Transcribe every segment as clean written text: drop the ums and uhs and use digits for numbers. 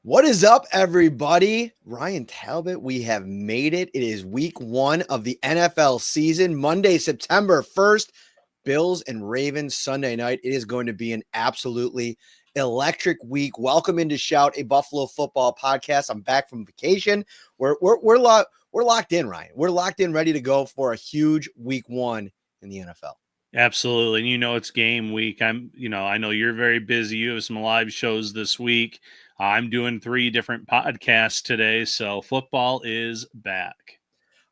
What is up, everybody? Ryan Talbot, we have made it. It is week 1 of the NFL season, Monday, September 1st. Bills and Ravens Sunday night. It is going to be an absolutely electric week. Welcome into Shout, a Buffalo football podcast. I'm back from vacation. We're locked in, Ryan. We're locked in, ready to go for a huge week 1 in the NFL. Absolutely. And it's game week. I know you're very busy. You have some live shows this week. I'm doing 3 different podcasts today. So football is back.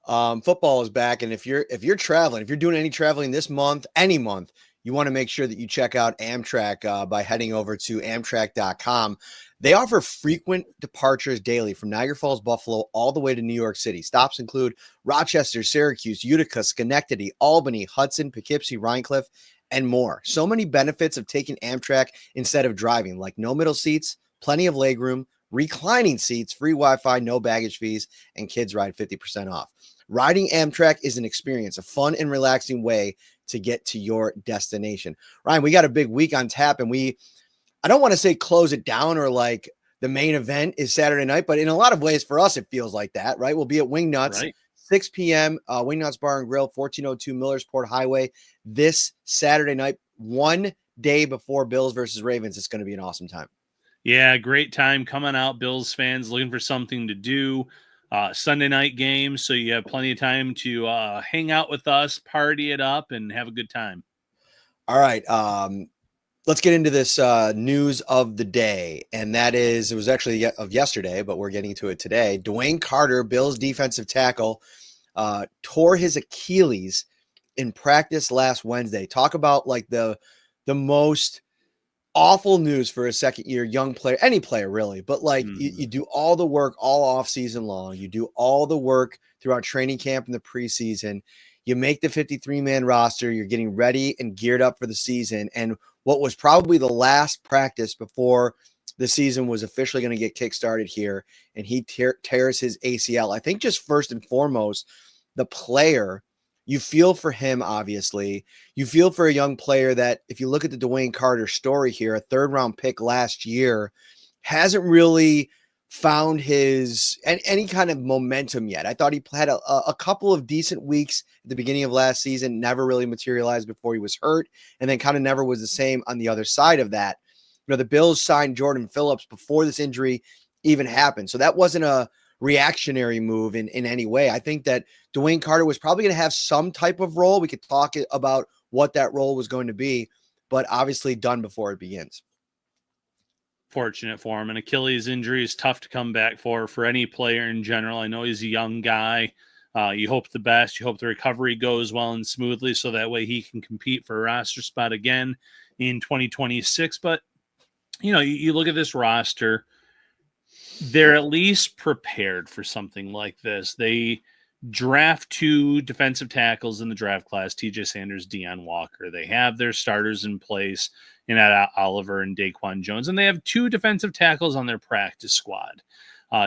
Football is back. And if you're traveling, if you're doing any traveling this month, any month, you want to make sure that you check out Amtrak by heading over to Amtrak.com. They offer frequent departures daily from Niagara Falls, Buffalo, all the way to New York City. Stops include Rochester, Syracuse, Utica, Schenectady, Albany, Hudson, Poughkeepsie, Rhinecliff, and more. So many benefits of taking Amtrak instead of driving, like no middle seats, plenty of legroom, reclining seats, free Wi-Fi, no baggage fees, and kids ride 50% off. Riding Amtrak is an experience, a fun and relaxing way to get to your destination. Ryan, we got a big week on tap, and I don't want to say close it down or like the main event is Saturday night, but in a lot of ways for us, it feels like that, right? We'll be at Wingnuts, right. 6 p.m., Wingnuts Bar and Grill, 1402 Millersport Highway this Saturday night, one day before Bills versus Ravens. It's going to be an awesome time. Yeah, great time coming out. Bills fans looking for something to do. Sunday night game, so you have plenty of time to hang out with us, party it up, and have a good time. All right. Let's get into this news of the day, and that is, it was actually of yesterday, but we're getting to it today. DeWayne Carter, Bills defensive tackle, tore his Achilles in practice last Wednesday. Talk about like the most awful news for a second-year young player, any player really, but like you do all the work all off season long. You do all the work throughout training camp in the preseason. You make the 53-man roster. You're getting ready and geared up for the season. And what was probably the last practice before the season was officially going to get kickstarted here, and he tears his ACL. I think just first and foremost, the player, you feel for him, obviously. You feel for a young player that, if you look at the DeWayne Carter story here, a 3rd-round pick last year, hasn't really found his any kind of momentum yet. I thought he had a couple of decent weeks at the beginning of last season, never really materialized before he was hurt, and then kind of never was the same on the other side of that. You know, the Bills signed Jordan Phillips before this injury even happened, so that wasn't a reactionary move in any way. I think that DeWayne Carter was probably going to have some type of role. We could talk about what that role was going to be, but obviously done before it begins. Fortunate for him. An Achilles injury is tough to come back for any player in general. I know he's a young guy. You hope the best. You hope the recovery goes well and smoothly so that way he can compete for a roster spot again in 2026. But, you look at this roster, they're at least prepared for something like this. They draft 2 defensive tackles in the draft class, TJ Sanders, Deion Walker. They have their starters in place in Oliver and Daquan Jones, and they have 2 defensive tackles on their practice squad.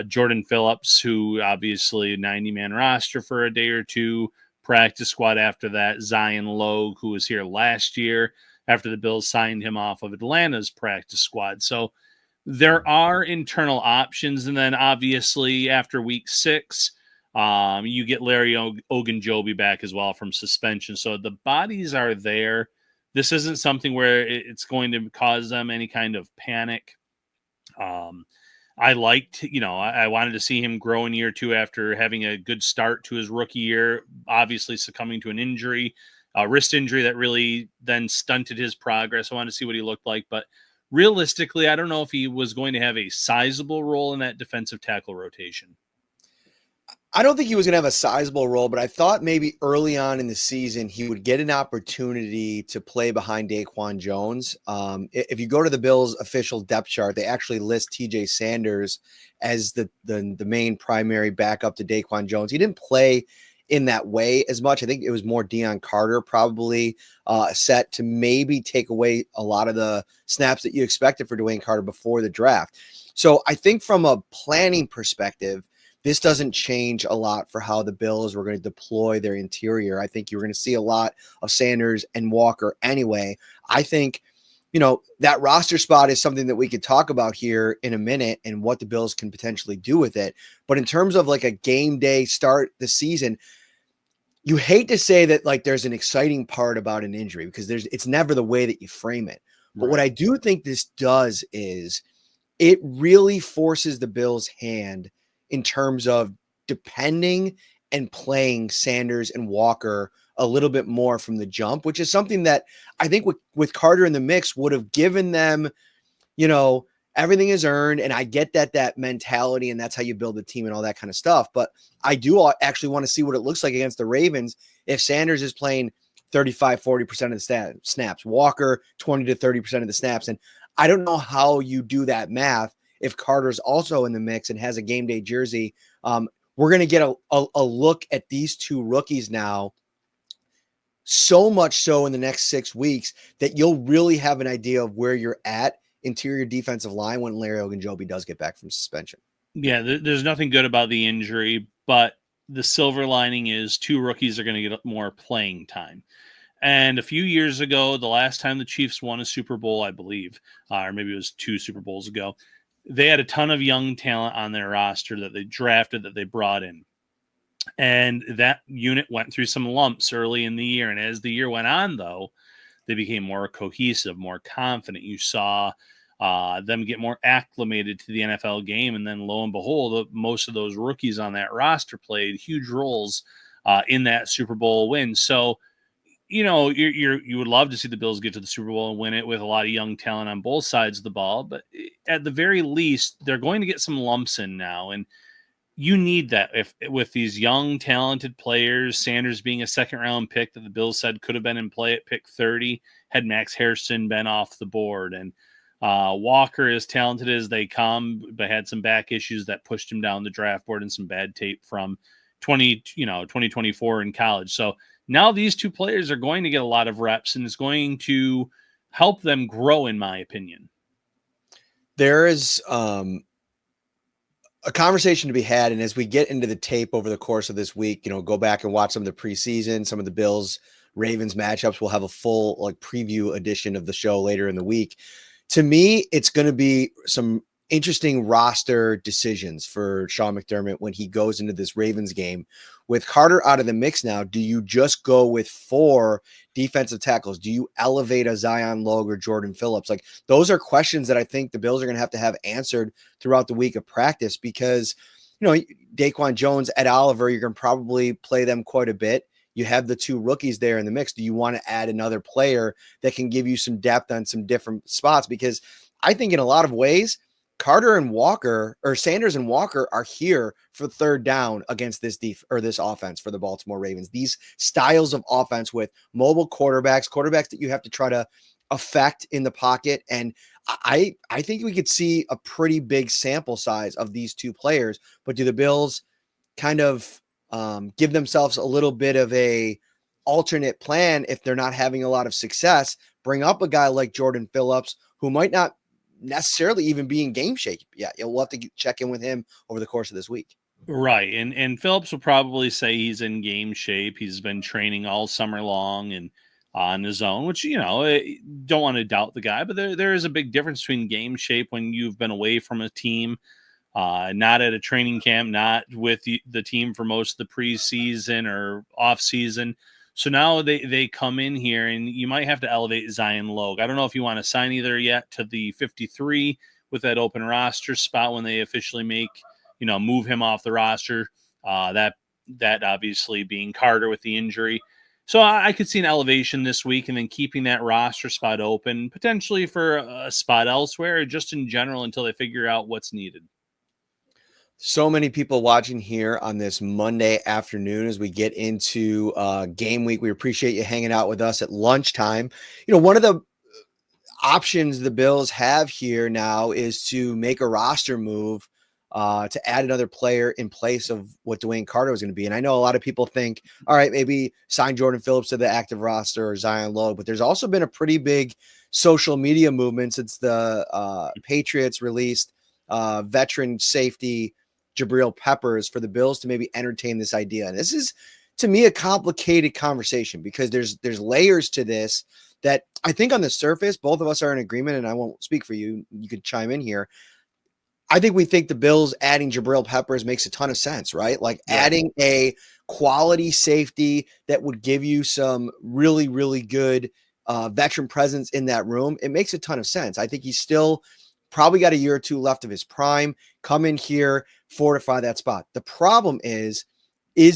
Jordan Phillips, who obviously 90-man roster for a day or two, practice squad after that. Zion Logue, who was here last year after the Bills signed him off of Atlanta's practice squad. So there are internal options, and then obviously after week 6, you get Larry Ogunjobi back as well from suspension. So the bodies are there. This isn't something where it's going to cause them any kind of panic. I liked, I wanted to see him grow in year 2 after having a good start to his rookie year, obviously succumbing to an injury, a wrist injury that really then stunted his progress. I wanted to see what he looked like, but realistically, I don't know if he was going to have a sizable role in that defensive tackle rotation. I don't think he was going to have a sizable role, but I thought maybe early on in the season he would get an opportunity to play behind Daquan Jones. If you go to the Bills' official depth chart, they actually list TJ Sanders as the main primary backup to Daquan Jones. He didn't play in that way as much. I think it was more Deion Carter probably set to maybe take away a lot of the snaps that you expected for DeWayne Carter before the draft. So I think from a planning perspective, this doesn't change a lot for how the Bills were going to deploy their interior. I think you're going to see a lot of Sanders and Walker anyway. I think that roster spot is something that we could talk about here in a minute and what the Bills can potentially do with it. But in terms of like a game day start the season, you hate to say that like there's an exciting part about an injury because it's never the way that you frame it. But what I do think this does is it really forces the Bills' hand in terms of depending and playing Sanders and Walker a little bit more from the jump, which is something that I think with Carter in the mix would have given them, everything is earned. And I get that mentality, and that's how you build the team and all that kind of stuff. But I do actually want to see what it looks like against the Ravens if Sanders is playing 35-40% of the snaps, Walker 20 to 30% of the snaps. And I don't know how you do that math if Carter's also in the mix and has a game day jersey. We're going to get a look at these two rookies now, so much so in the next 6 weeks that you'll really have an idea of where you're at interior defensive line when Larry Ogunjobi does get back from suspension. Yeah, there's nothing good about the injury, but the silver lining is two rookies are going to get more playing time. And a few years ago, the last time the Chiefs won a Super Bowl, I believe, or maybe it was 2 Super Bowls ago, they had a ton of young talent on their roster that they drafted, that they brought in. And that unit went through some lumps early in the year. And as the year went on, though, they became more cohesive, more confident. You saw them get more acclimated to the NFL game. And then lo and behold, most of those rookies on that roster played huge roles in that Super Bowl win. So, you would love to see the Bills get to the Super Bowl and win it with a lot of young talent on both sides of the ball. But at the very least, they're going to get some lumps in now. And you need that with these young, talented players, Sanders being a second-round pick that the Bills said could have been in play at pick 30, had Max Hairston been off the board. And Walker, as talented as they come, but had some back issues that pushed him down the draft board and some bad tape from 2024 in college. So now these two players are going to get a lot of reps, and it's going to help them grow, in my opinion. There is a conversation to be had. And as we get into the tape over the course of this week, go back and watch some of the preseason, some of the Bills Ravens matchups. We'll have a full preview edition of the show later in the week. To me, it's going to be some interesting roster decisions for Sean McDermott when he goes into this Ravens game. With Carter out of the mix now, do you just go with 4 defensive tackles? Do you elevate a Zion Logue or Jordan Phillips? Those are questions that I think the Bills are going to have answered throughout the week of practice because, Daquan Jones, Ed Oliver, you're going to probably play them quite a bit. You have the 2 rookies there in the mix. Do you want to add another player that can give you some depth on some different spots? Because I think in a lot of ways, Carter and Walker, or Sanders and Walker, are here for third down against this this offense for the Baltimore Ravens. These styles of offense with mobile quarterbacks that you have to try to affect in the pocket. And I think we could see a pretty big sample size of these 2 players. But do the Bills kind of give themselves a little bit of a alternate plan if they're not having a lot of success? Bring up a guy like Jordan Phillips, who might not necessarily even be in game shape yet. We'll have to check in with him over the course of this week. Right. And Phillips will probably say he's in game shape. He's been training all summer long and on his own, which, don't want to doubt the guy, but there is a big difference between game shape when you've been away from a team, not at a training camp, not with the team for most of the preseason or off season. So now they come in here, and you might have to elevate Zion Logue. I don't know if you want to sign either yet to the 53 with that open roster spot when they officially move him off the roster. That obviously being Carter with the injury. So I could see an elevation this week and then keeping that roster spot open, potentially for a spot elsewhere, or just in general until they figure out what's needed. So many people watching here on this Monday afternoon as we get into game week. We appreciate you hanging out with us at lunchtime. One of the options the Bills have here now is to make a roster move to add another player in place of what DeWayne Carter was going to be. And I know a lot of people think, all right, maybe sign Jordan Phillips to the active roster or Zion Logue, but there's also been a pretty big social media movement since the Patriots released veteran safety Jabrill Peppers for the Bills to maybe entertain this idea. And this is to me, a complicated conversation because there's layers to this that I think on the surface, both of us are in agreement, and I won't speak for you. You could chime in here. I think we think the Bills adding Jabrill Peppers makes a ton of sense, right? Like adding a quality safety that would give you some really, really good veteran presence in that room. It makes a ton of sense. I think he's still probably got a year or two left of his prime. Come in here, fortify that spot. The problem is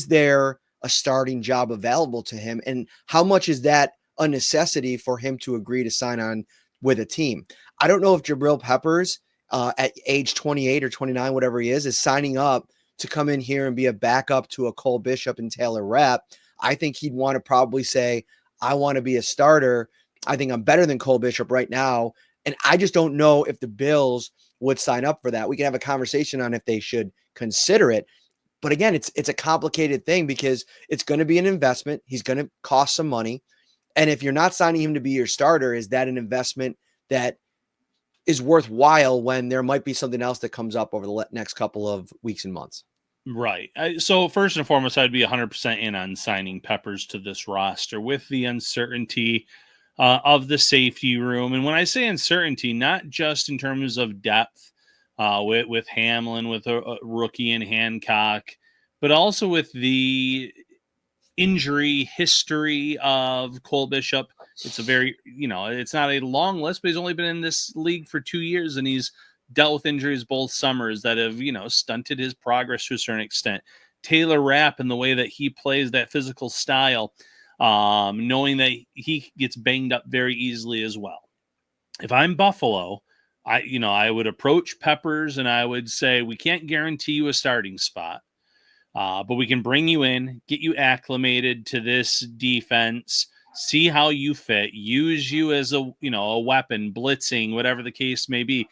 there a starting job available to him? And how much is that a necessity for him to agree to sign on with a team? I don't know if Jabrill Peppers at age 28 or 29, whatever he is signing up to come in here and be a backup to a Cole Bishop and Taylor Rapp. I think he'd want to probably say, I want to be a starter. I think I'm better than Cole Bishop right now. And I just don't know if the Bills would sign up for that. We can have a conversation on if they should consider it. But again, it's a complicated thing because it's going to be an investment. He's going to cost some money. And if you're not signing him to be your starter, is that an investment that is worthwhile when there might be something else that comes up over the next couple of weeks and months? Right. So first and foremost, I'd be 100% in on signing Peppers to this roster with the uncertainty of the safety room. And when I say uncertainty, not just in terms of depth with Hamlin, with a rookie in Hancock, but also with the injury history of Cole Bishop. It's a very, it's not a long list, but he's only been in this league for 2 years and he's dealt with injuries both summers that have, stunted his progress to a certain extent. Taylor Rapp and the way that he plays that physical style, knowing that he gets banged up very easily as well. If I'm Buffalo, I would approach Peppers and I would say, we can't guarantee you a starting spot. But we can bring you in, get you acclimated to this defense, see how you fit, use you as a weapon, blitzing, whatever the case may be.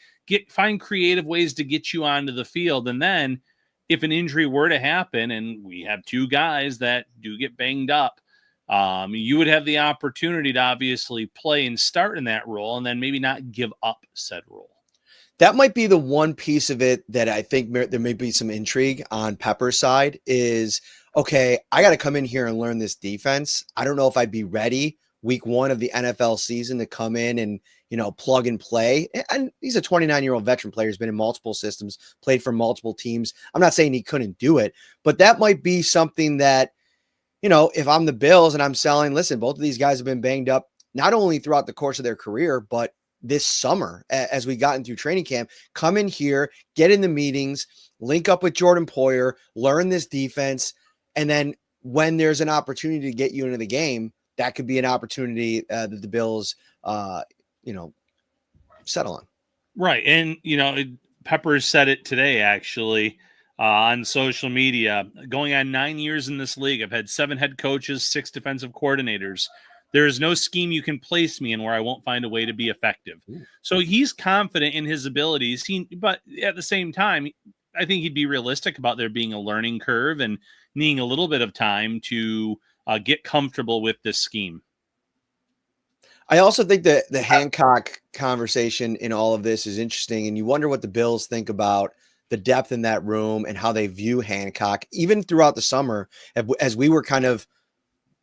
Find creative ways to get you onto the field. And then if an injury were to happen, and we have two guys that do get banged up, you would have the opportunity to obviously play and start in that role and then maybe not give up said role. That might be the one piece of it that I think there may be some intrigue on Pepper's side is, okay, I got to come in here and learn this defense. I don't know if I'd be ready week 1 of the NFL season to come in and, plug and play. And he's a 29-year-old veteran player. He's been in multiple systems, played for multiple teams. I'm not saying he couldn't do it, but that might be something that, if I'm the Bills and I'm selling, listen, both of these guys have been banged up, not only throughout the course of their career, but this summer, as we got into training camp, come in here, get in the meetings, link up with Jordan Poyer, learn this defense. And then when there's an opportunity to get you into the game, that could be an opportunity that the Bills, settle on. Right. And, Peppers said it today, actually, on social media. Going on 9 years in this league, I've had 7 head coaches, 6 defensive coordinators. There is no scheme you can place me in where I won't find a way to be effective. So he's confident in his abilities. But at the same time, I think he'd be realistic about there being a learning curve and needing a little bit of time to get comfortable with this scheme. I also think that the Hancock conversation in all of this is interesting, and you wonder what the Bills think about the depth in that room and how they view Hancock, even throughout the summer, as we were kind of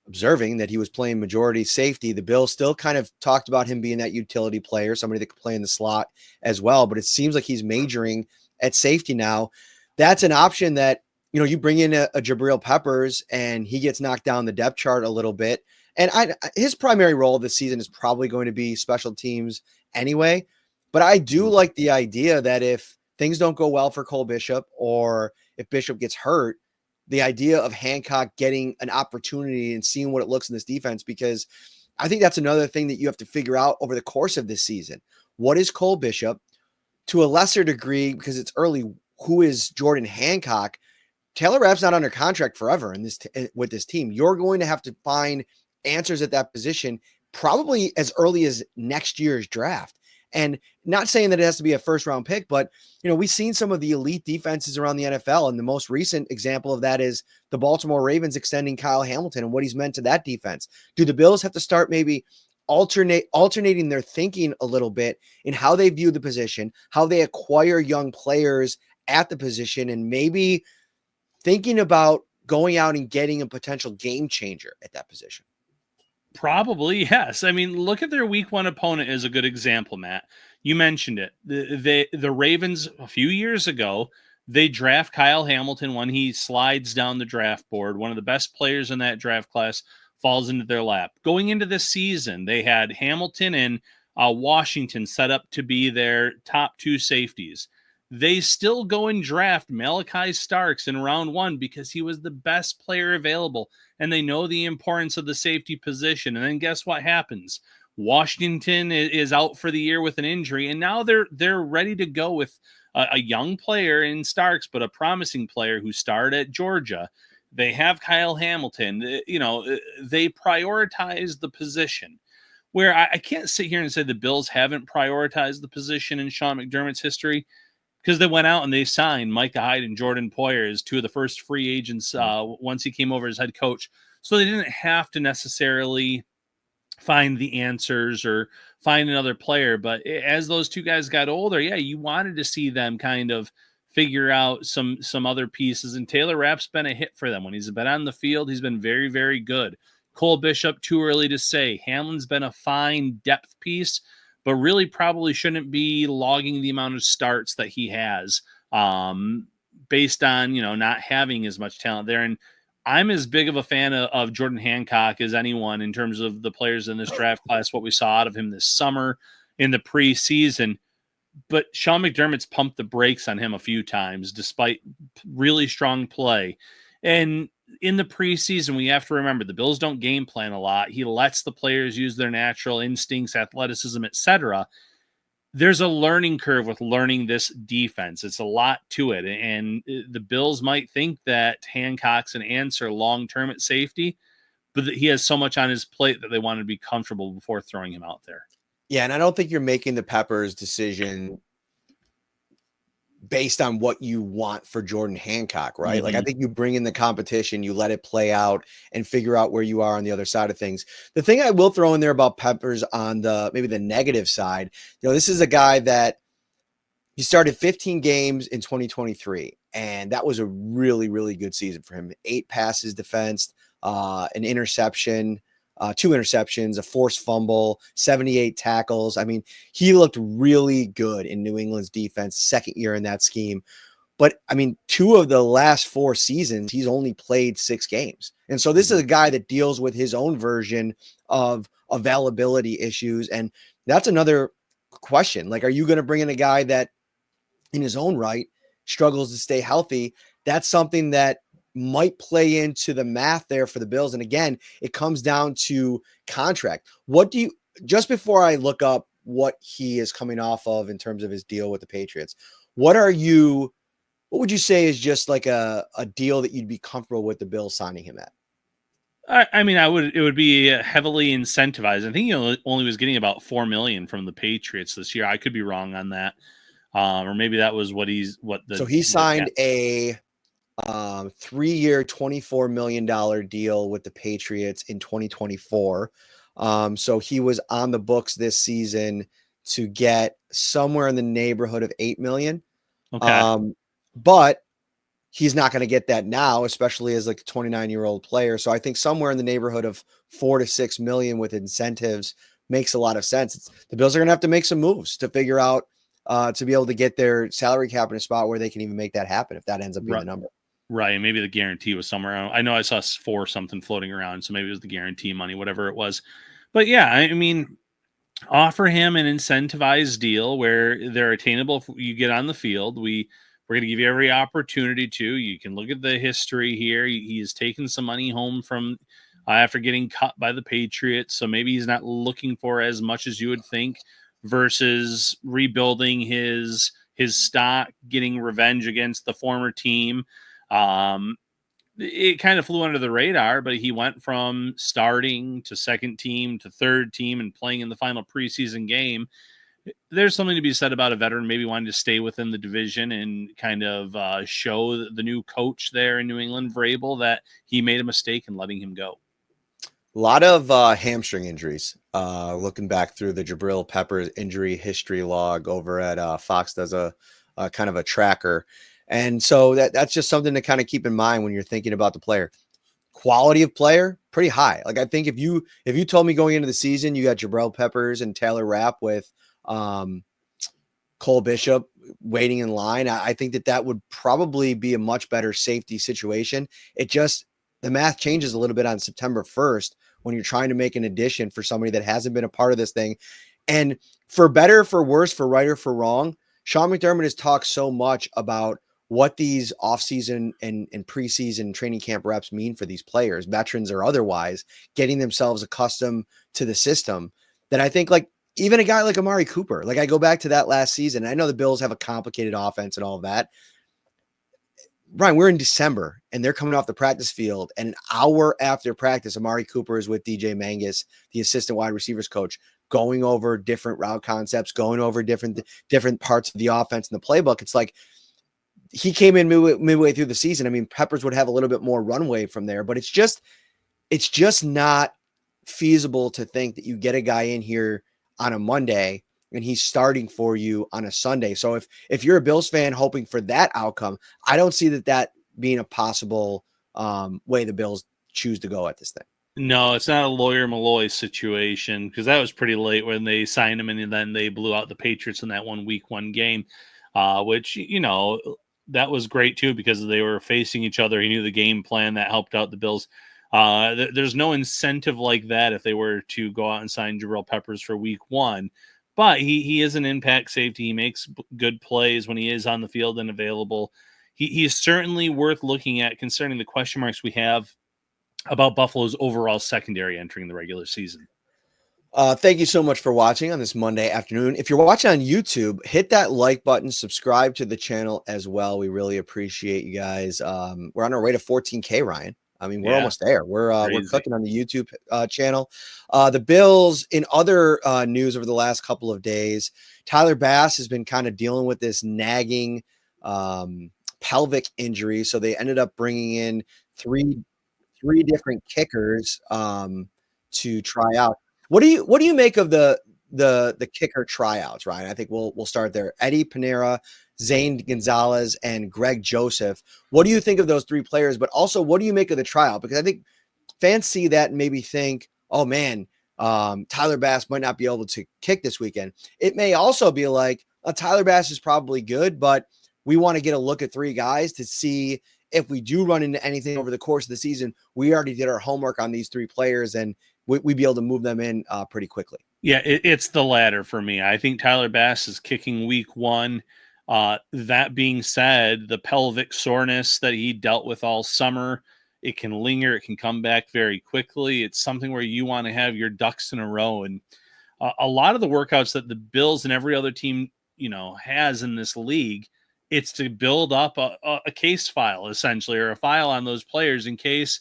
observing that he was playing majority safety. The Bills still kind of talked about him being that utility player, somebody that could play in the slot as well, but it seems like he's majoring at safety now. That's an option that, you bring in a Jabrill Peppers and he gets knocked down the depth chart a little bit. And his primary role this season is probably going to be special teams anyway. But I do like the idea that if things don't go well for Cole Bishop or if Bishop gets hurt, the idea of Hancock getting an opportunity and seeing what it looks in this defense, because I think that's another thing that you have to figure out over the course of this season. What is Cole Bishop? To a lesser degree, because it's early, who is Jordan Hancock? Taylor Rapp's not under contract forever with this team. You're going to have to find answers at that position probably as early as next year's draft. And not saying that it has to be a first round pick, but we've seen some of the elite defenses around the NFL. And the most recent example of that is the Baltimore Ravens extending Kyle Hamilton and what he's meant to that defense. Do the Bills have to start maybe alternating their thinking a little bit in how they view the position, how they acquire young players at the position, and maybe thinking about going out and getting a potential game changer at that position? Probably, yes. I mean, look at their week one opponent as a good example, Matt. You mentioned it. The Ravens a few years ago, they draft Kyle Hamilton when he slides down the draft board. One of the best players in that draft class falls into their lap. Going into this season, they had Hamilton and Washington set up to be their top two safeties. They still go and draft Malachi Starks in round one because he was the best player available, and they know the importance of the safety position. And then guess what happens? Washington is out for the year with an injury, and now they're ready to go with a young player in Starks, but a promising player who started at Georgia. They have Kyle Hamilton. They prioritize the position. Where I can't sit here and say the Bills haven't prioritized the position in Sean McDermott's history, because they went out and they signed Micah Hyde and Jordan Poyer as two of the first free agents once he came over as head coach. So they didn't have to necessarily find the answers or find another player. But as those two guys got older, yeah, you wanted to see them kind of figure out some other pieces. And Taylor Rapp's been a hit for them. When he's been on the field, he's been very, very good. Cole Bishop, too early to say. Hamlin's been a fine depth piece, but really probably shouldn't be logging the amount of starts that he has based on, not having as much talent there. And I'm as big of a fan of Jordan Hancock as anyone in terms of the players in this draft class, what we saw out of him this summer in the preseason. But Sean McDermott's pumped the brakes on him a few times, despite really strong play. And in the preseason, we have to remember the Bills don't game plan a lot. He lets the players use their natural instincts, athleticism, etc. There's a learning curve with learning this defense. It's a lot to it. And the Bills might think that Hancock's an answer long-term at safety, but he has so much on his plate that they want to be comfortable before throwing him out there. Yeah, and I don't think you're making the Peppers decision based on what you want for Jordan Hancock, right? Mm-hmm. Like, I think you bring in the competition, you let it play out and figure out where you are on the other side of things. The thing I will throw in there about Peppers on maybe the negative side, this is a guy that he started 15 games in 2023, and that was a really, really good season for him. 8 passes defensed, an interception, 2 interceptions, a forced fumble, 78 tackles. I mean, he looked really good in New England's defense, second year in that scheme. But I mean, 2 of the last 4 seasons, he's only played 6 games. And so this is a guy that deals with his own version of availability issues. And that's another question. Like, are you going to bring in a guy that in his own right struggles to stay healthy? That's something that might play into the math there for the Bills. And again, it comes down to contract. Just before I look up what he is coming off of in terms of his deal with the Patriots, what would you say is just like a deal that you'd be comfortable with the Bills signing him at? It would be heavily incentivized. I think he only was getting about $4 million from the Patriots this year. I could be wrong on that. Or maybe that was so he signed a 3-year, $24 million deal with the Patriots in 2024. So he was on the books this season to get somewhere in the neighborhood of $8 million. Okay. But he's not going to get that now, especially as like a 29-year-old player. So I think somewhere in the neighborhood of $4 to $6 million with incentives makes a lot of sense. The Bills are going to have to make some moves to figure out to be able to get their salary cap in a spot where they can even make that happen if that ends up being the number. Right. Maybe the guarantee was somewhere. I know I saw 4 something floating around, so maybe it was the guarantee money, whatever it was. But yeah, I mean, offer him an incentivized deal where they're attainable if you get on the field. We're going to give you every opportunity to. You can look at the history here. He has taken some money home from after getting cut by the Patriots, so maybe he's not looking for as much as you would think versus rebuilding his stock, getting revenge against the former team. It kind of flew under the radar, but he went from starting to second team to third team and playing in the final preseason game. There's something to be said about a veteran maybe wanting to stay within the division and kind of show the new coach there in New England, Vrabel, that he made a mistake in letting him go. A lot of hamstring injuries. Looking back through the Jabrill Peppers injury history log over at Fox does a kind of a tracker. And so that's just something to kind of keep in mind when you're thinking about the player. Quality of player, pretty high. Like I think if you told me going into the season, you got Jabrill Peppers and Taylor Rapp with Cole Bishop waiting in line, I think that would probably be a much better safety situation. The math changes a little bit on September 1st when you're trying to make an addition for somebody that hasn't been a part of this thing. And for better, for worse, for right or for wrong, Sean McDermott has talked so much about what these offseason and preseason training camp reps mean for these players, veterans or otherwise, getting themselves accustomed to the system, that I think like even a guy like Amari Cooper, like I go back to that last season. I know the Bills have a complicated offense and all of that. Brian, we're in December and they're coming off the practice field, and an hour after practice, Amari Cooper is with DJ Mangus, the assistant wide receivers coach, going over different route concepts, going over different parts of the offense and the playbook. It's like he came in midway through the season. I mean, Peppers would have a little bit more runway from there, but it's just not feasible to think that you get a guy in here on a Monday and he's starting for you on a Sunday. So if you're a Bills fan hoping for that outcome, I don't see that being a possible way the Bills choose to go at this thing. No, it's not a Lawyer Malloy situation, because that was pretty late when they signed him, and then they blew out the Patriots in that week one game, which, that was great too, because they were facing each other. He knew the game plan. That helped out the Bills. There's no incentive like that if they were to go out and sign Jabrill Peppers for week one. But he is an impact safety. He makes good plays when he is on the field and available. He is certainly worth looking at, concerning the question marks we have about Buffalo's overall secondary entering the regular season. Thank you so much for watching on this Monday afternoon. If you're watching on YouTube, hit that like button, subscribe to the channel as well. We really appreciate you guys. We're on our way to 14K, Ryan. I mean, we're almost there. We're cooking on the YouTube channel. The Bills, in other news over the last couple of days, Tyler Bass has been kind of dealing with this nagging pelvic injury. So they ended up bringing in three different kickers to try out. What do you make of the kicker tryouts, Ryan? I think we'll start there. Eddie Pinera, Zane Gonzalez, and Greg Joseph. What do you think of those three players? But also, what do you make of the tryout? Because I think fans see that and maybe think, oh man, Tyler Bass might not be able to kick this weekend. It may also be like, Tyler Bass is probably good, but we want to get a look at three guys to see if we do run into anything over the course of the season. We already did our homework on these three players, and we'd be able to move them in pretty quickly. Yeah, it's the latter for me. I think Tyler Bass is kicking week one. That being said, the pelvic soreness that he dealt with all summer, it can linger. It can come back very quickly. It's something where you want to have your ducks in a row. And a lot of the workouts that the Bills and every other team, has in this league, it's to build up a case file, essentially, or a file on those players in case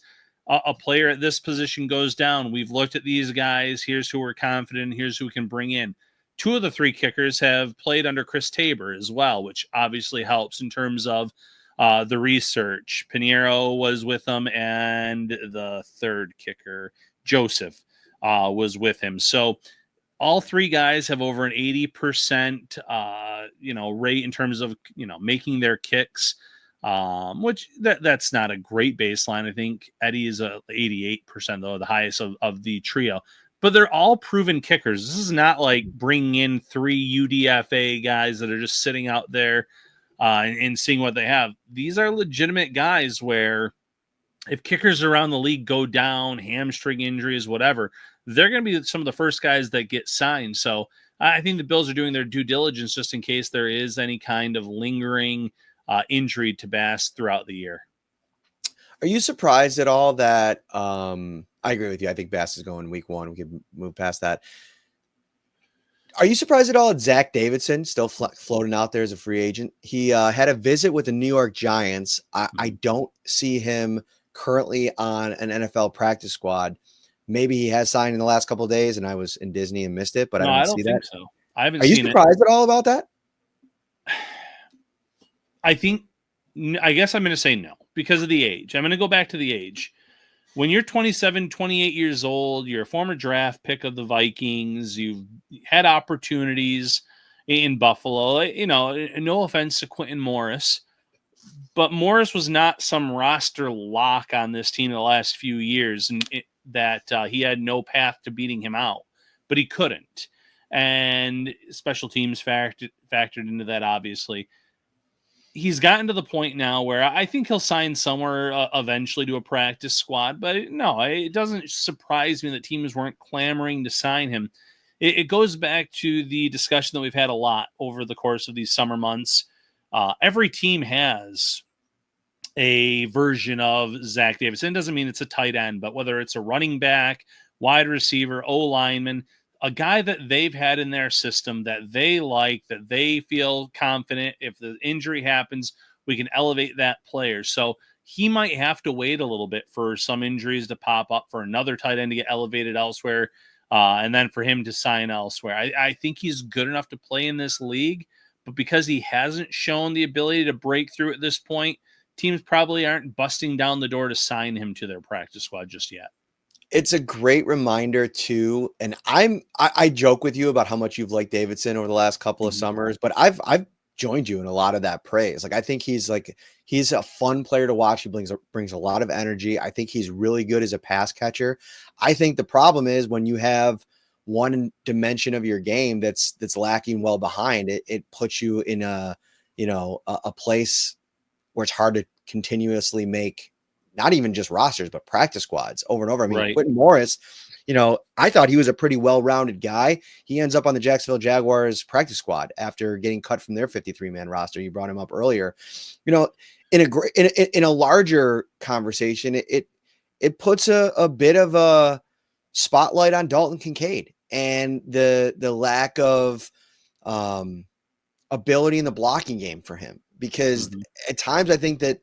a player at this position goes down. We've looked at these guys. Here's who we're confident. Here's who we can bring in. Two of the three kickers have played under Chris Tabor as well, which obviously helps in terms of the research. Pinheiro was with them, and the third kicker, Joseph, was with him. So all three guys have over an 80% rate in terms of making their kicks. Which that's not a great baseline. I think Eddie is 88%, though, the highest of the trio. But they're all proven kickers. This is not like bringing in three UDFA guys that are just sitting out there and seeing what they have. These are legitimate guys where if kickers around the league go down, hamstring injuries, whatever, they're going to be some of the first guys that get signed. So I think the Bills are doing their due diligence just in case there is any kind of lingering injury to Bass throughout the year. Are you surprised at all that I agree with you? I think Bass is going week one. We can move past that. Are you surprised at all at Zach Davidson still floating out there as a free agent? He had a visit with the New York Giants. I don't see him currently on an NFL practice squad. Maybe he has signed in the last couple of days and I was in Disney and missed it, but I don't see that. So. I haven't seen it. Are you surprised at all about that? I guess I'm going to say no because of the age. I'm going to go back to the age. When you're 27, 28 years old, you're a former draft pick of the Vikings, you've had opportunities in Buffalo. No offense to Quentin Morris. But Morris was not some roster lock on this team the last few years, and he had no path to beating him out, but he couldn't. And special teams factored into that, obviously. He's gotten to the point now where I think he'll sign somewhere eventually to a practice squad. But no, it doesn't surprise me that teams weren't clamoring to sign him. It goes back to the discussion that we've had a lot over the course of these summer months. Every team has a version of Zach Davidson. It doesn't mean it's a tight end, but whether it's a running back, wide receiver, O-lineman, a guy that they've had in their system that they like, that they feel confident if the injury happens, we can elevate that player. So he might have to wait a little bit for some injuries to pop up, for another tight end to get elevated elsewhere, and then for him to sign elsewhere. I think he's good enough to play in this league, but because he hasn't shown the ability to break through at this point, teams probably aren't busting down the door to sign him to their practice squad just yet. It's a great reminder too. And I joke with you about how much you've liked Davidson over the last couple of summers, but I've joined you in a lot of that praise. Like, I think he's a fun player to watch. He brings a lot of energy. I think he's really good as a pass catcher. I think the problem is when you have one dimension of your game that's lacking well behind it, it puts you in a place where it's hard to continuously make not even just rosters, but practice squads over and over. I mean, Right. Quentin Morris, I thought he was a pretty well-rounded guy. He ends up on the Jacksonville Jaguars practice squad after getting cut from their 53-man roster. You brought him up earlier. In a larger conversation, it puts a bit of a spotlight on Dalton Kincaid and the lack of ability in the blocking game for him. Because at times I think that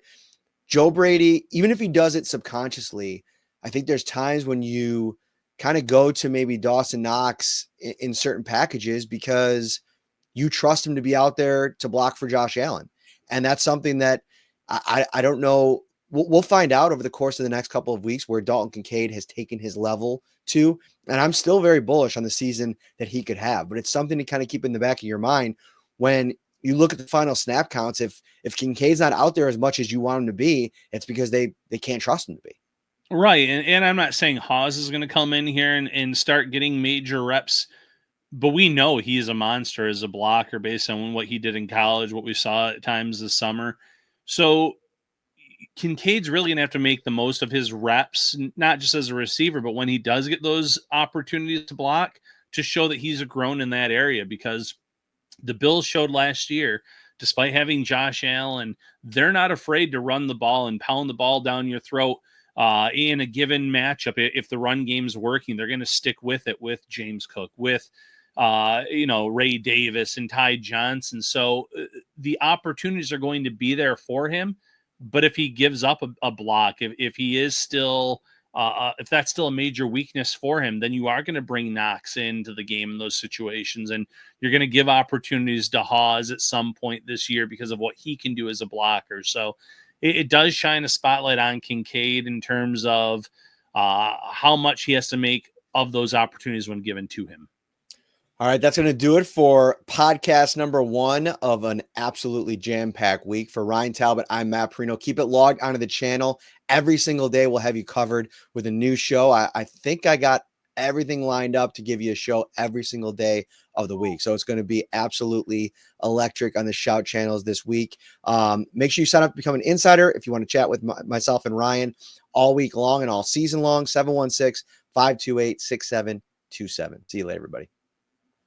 Joe Brady, even if he does it subconsciously, I think there's times when you kind of go to maybe Dawson Knox in certain packages because you trust him to be out there to block for Josh Allen. And that's something that I don't know. We'll find out over the course of the next couple of weeks where Dalton Kincaid has taken his level to. And I'm still very bullish on the season that he could have. But it's something to kind of keep in the back of your mind when you look at the final snap counts. If Kincaid's not out there as much as you want him to be, it's because they can't trust him to be. Right. And I'm not saying Haas is going to come in here and start getting major reps, but we know he's a monster as a blocker based on what he did in college, what we saw at times this summer. So Kincaid's really going to have to make the most of his reps, not just as a receiver, but when he does get those opportunities to block, to show that he's grown in that area, because the Bills showed last year, despite having Josh Allen, they're not afraid to run the ball and pound the ball down your throat in a given matchup. If the run game's working, they're going to stick with it with James Cook, with Ray Davis and Ty Johnson. So the opportunities are going to be there for him. But if he gives up a block, if he is still if that's still a major weakness for him, then you are going to bring Knox into the game in those situations, and you're going to give opportunities to Hawes at some point this year because of what he can do as a blocker. So it does shine a spotlight on Kincaid in terms of how much he has to make of those opportunities when given to him. All right, that's going to do it for podcast number 1 of an absolutely jam-packed week. For Ryan Talbot, I'm Matt Parrino. Keep it logged onto the channel. Every single day we'll have you covered with a new show. I think I got everything lined up to give you a show every single day of the week. So it's going to be absolutely electric on the Shout channels this week. Make sure you sign up to become an insider if you want to chat with myself and Ryan all week long and all season long. 716-528-6727. See you later, everybody.